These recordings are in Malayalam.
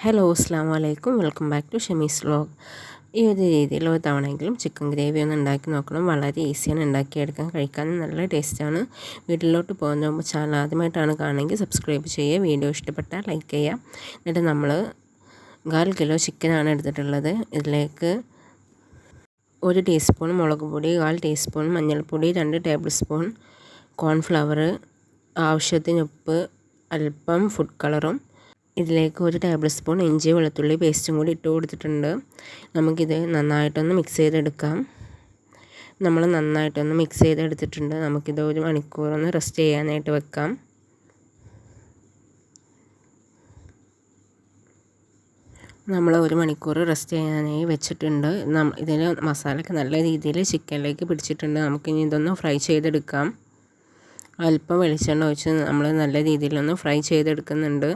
ഹലോ അസ്സാം വലൈക്കും, welcome back to Shami's vlog. ഈ ഒരു രീതിയിൽ ഒരു തവണയെങ്കിലും ചിക്കൻ ഗ്രേവി ഒന്ന് ഉണ്ടാക്കി നോക്കണം. വളരെ ഈസിയാണ് ഉണ്ടാക്കിയെടുക്കാൻ, കഴിക്കാനും നല്ല ടേസ്റ്റാണ്. വീട്ടിലോട്ട് പോകുമ്പോൾ ചാനൽ ആദ്യമായിട്ടാണ് കാണുമെങ്കിൽ സബ്സ്ക്രൈബ് ചെയ്യുക. വീഡിയോ ഇഷ്ടപ്പെട്ടാൽ ലൈക്ക് ചെയ്യുക. എന്നിട്ട് നമ്മൾ 1/4 കിലോ ചിക്കനാണ് എടുത്തിട്ടുള്ളത്. ഇതിലേക്ക് 1 ടീസ്പൂൺ മുളക് പൊടി, 1/4 ടീസ്പൂൺ മഞ്ഞൾപ്പൊടി, 2 ടേബിൾ സ്പൂൺ കോൺഫ്ലവർ, ആവശ്യത്തിന് ഉപ്പ്, അല്പം ഫുഡ് കളറും, ഇതിലേക്ക് 1 ടേബിൾ സ്പൂൺ ഇഞ്ചി വെളുത്തുള്ളി പേസ്റ്റും കൂടി ഇട്ട് കൊടുത്തിട്ടുണ്ട്. നമുക്കിത് നന്നായിട്ടൊന്ന് മിക്സ് ചെയ്തെടുക്കാം. നമ്മൾ നന്നായിട്ടൊന്ന് മിക്സ് ചെയ്തെടുത്തിട്ടുണ്ട്. നമുക്കിത് 1 മണിക്കൂറൊന്ന് റെസ്റ്റ് ചെയ്യാനായിട്ട് വെക്കാം. നമ്മൾ 1 മണിക്കൂർ റെസ്റ്റ് ചെയ്യാനായി വെച്ചിട്ടുണ്ട്. ഇതിൽ മസാലയൊക്കെ നല്ല രീതിയിൽ ചിക്കനിലേക്ക് പിടിച്ചിട്ടുണ്ട്. നമുക്കിനി ഇതൊന്ന് ഫ്രൈ ചെയ്തെടുക്കാം. അല്പം വെളിച്ചെണ്ണ ഒഴിച്ച് നമ്മൾ നല്ല രീതിയിലൊന്ന് ഫ്രൈ ചെയ്തെടുക്കുന്നുണ്ട്.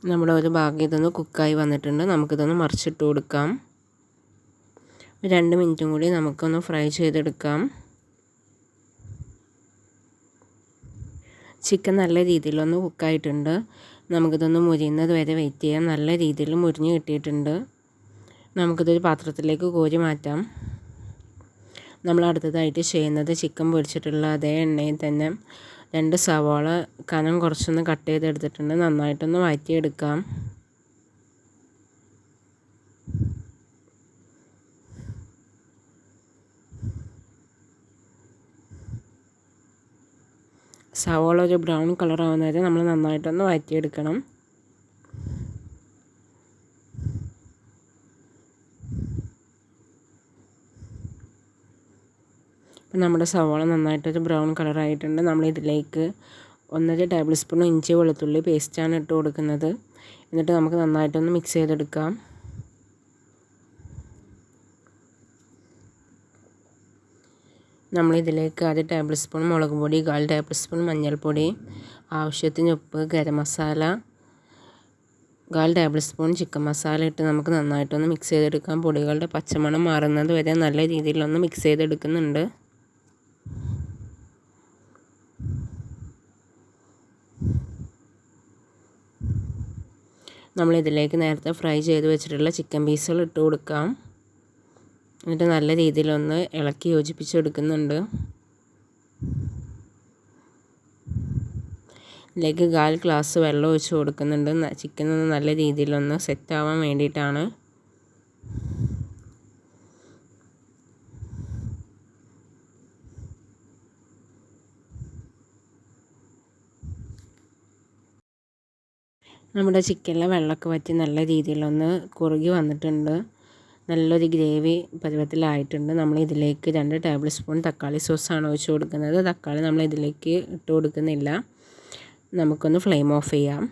നമ്മുടെ ഒരു ഭാഗം ഇതൊന്ന് കുക്കായി വന്നിട്ടുണ്ട്. നമുക്കിതൊന്ന് മറിച്ചിട്ട് കൊടുക്കാം. 2 മിനിറ്റും കൂടി നമുക്കൊന്ന് ഫ്രൈ ചെയ്തെടുക്കാം. ചിക്കൻ നല്ല രീതിയിലൊന്ന് കുക്കായിട്ടുണ്ട്. നമുക്കിതൊന്ന് മുരിയുന്നത് വരെ വെയിറ്റ് ചെയ്യാം. നല്ല രീതിയിൽ മുരിഞ്ഞ് കിട്ടിയിട്ടുണ്ട്. നമുക്കിതൊരു പാത്രത്തിലേക്ക് കോരി മാറ്റാം. നമ്മൾ അടുത്തതായിട്ട് ചെയ്യുന്നത് ചിക്കൻ പൊരിച്ചിട്ടുള്ള അതേ എണ്ണയിൽ തന്നെ 2 സവാള കനം കുറച്ചൊന്ന് കട്ട് ചെയ്തെടുത്തിട്ടുണ്ട്. നന്നായിട്ടൊന്ന് വഴറ്റിയെടുക്കാം. സവാള ഒരു ബ്രൗൺ കളർ ആവുന്നത് നമ്മൾ നന്നായിട്ടൊന്ന് വഴറ്റിയെടുക്കണം. ഇപ്പം നമ്മുടെ സവാള നന്നായിട്ടൊരു ബ്രൗൺ കളറായിട്ടുണ്ട്. നമ്മളിതിലേക്ക് 1.5 ടേബിൾ സ്പൂൺ ഇഞ്ചി വെളുത്തുള്ളി പേസ്റ്റാണ് ഇട്ട് കൊടുക്കുന്നത്. എന്നിട്ട് നമുക്ക് നന്നായിട്ടൊന്ന് മിക്സ് ചെയ്തെടുക്കാം. നമ്മളിതിലേക്ക് 1 ടേബിൾ സ്പൂൺ മുളക് പൊടി, 1/4 ടേബിൾ സ്പൂൺ മഞ്ഞൾപ്പൊടി, ആവശ്യത്തിന് ഉപ്പ്, garam masala, 1/4 table spoon chicken masala ഇട്ട് നമുക്ക് നന്നായിട്ടൊന്ന് മിക്സ് ചെയ്തെടുക്കാം. പൊടികളുടെ പച്ചമണം മാറുന്നത് വരെ നല്ല രീതിയിലൊന്ന് മിക്സ് ചെയ്തെടുക്കുന്നുണ്ട്. നമ്മളിതിലേക്ക് നേരത്തെ ഫ്രൈ ചെയ്ത് വെച്ചിട്ടുള്ള ചിക്കൻ പീസുകൾ ഇട്ട് കൊടുക്കാം. എന്നിട്ട് നല്ല രീതിയിലൊന്ന് ഇളക്കി യോജിപ്പിച്ചെടുക്കുന്നുണ്ട്. ഇതിലേക്ക് 1/4 ഗ്ലാസ് വെള്ളം ഒഴിച്ച് കൊടുക്കുന്നുണ്ട്. ചിക്കൻ ഒന്ന് നല്ല രീതിയിലൊന്ന് സെറ്റാവാൻ വേണ്ടിയിട്ടാണ്. നമ്മുടെ ചിക്കനിലെ വെള്ളമൊക്കെ വറ്റി നല്ല രീതിയിലൊന്ന് കുറുകി വന്നിട്ടുണ്ട്. നല്ലൊരു ഗ്രേവി പരുവത്തിലായിട്ടുണ്ട്. നമ്മൾ ഇതിലേക്ക് 2 ടേബിൾ സ്പൂൺ തക്കാളി സോസാണ് ഒഴിച്ച് കൊടുക്കുന്നത്. തക്കാളി നമ്മൾ ഇതിലേക്ക് ഇട്ട് കൊടുക്കുന്നില്ല. നമുക്കൊന്ന് ഫ്ലെയിം ഓഫ് ചെയ്യാം.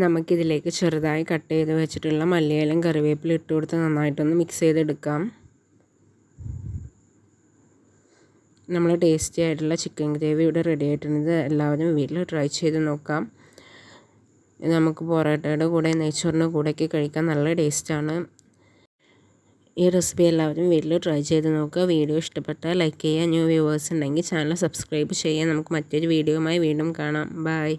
നമുക്കിതിലേക്ക് ചെറുതായി കട്ട് ചെയ്ത് വെച്ചിട്ടുള്ള മല്ലിയിലയും കറിവേപ്പിലയും ഇട്ട് കൊടുത്ത് നന്നായിട്ടൊന്ന് മിക്സ് ചെയ്തെടുക്കാം. നമ്മൾ ടേസ്റ്റി ആയിട്ടുള്ള ചിക്കൻ ഗ്രേവി ഇവിടെ റെഡി ആയിട്ടുണ്ട്. എല്ലാവരും വീട്ടിൽ ട്രൈ ചെയ്ത് നോക്കാം. നമുക്ക് പൊറോട്ടയുടെ കൂടെ നെയ്ച്ചോറിൻ്റെ കൂടെയൊക്കെ കഴിക്കാൻ നല്ല ടേസ്റ്റാണ്. ഈ റെസിപ്പി എല്ലാവരും വീട്ടിൽ ട്രൈ ചെയ്ത് നോക്കുക. വീഡിയോ ഇഷ്ടപ്പെട്ടാൽ ലൈക്ക് ചെയ്യുക. ന്യൂ വ്യൂവേഴ്സ് ഉണ്ടെങ്കിൽ ചാനൽ സബ്സ്ക്രൈബ് ചെയ്യുക. നമുക്ക് മറ്റൊരു വീഡിയോയുമായി വീണ്ടും കാണാം. ബൈ.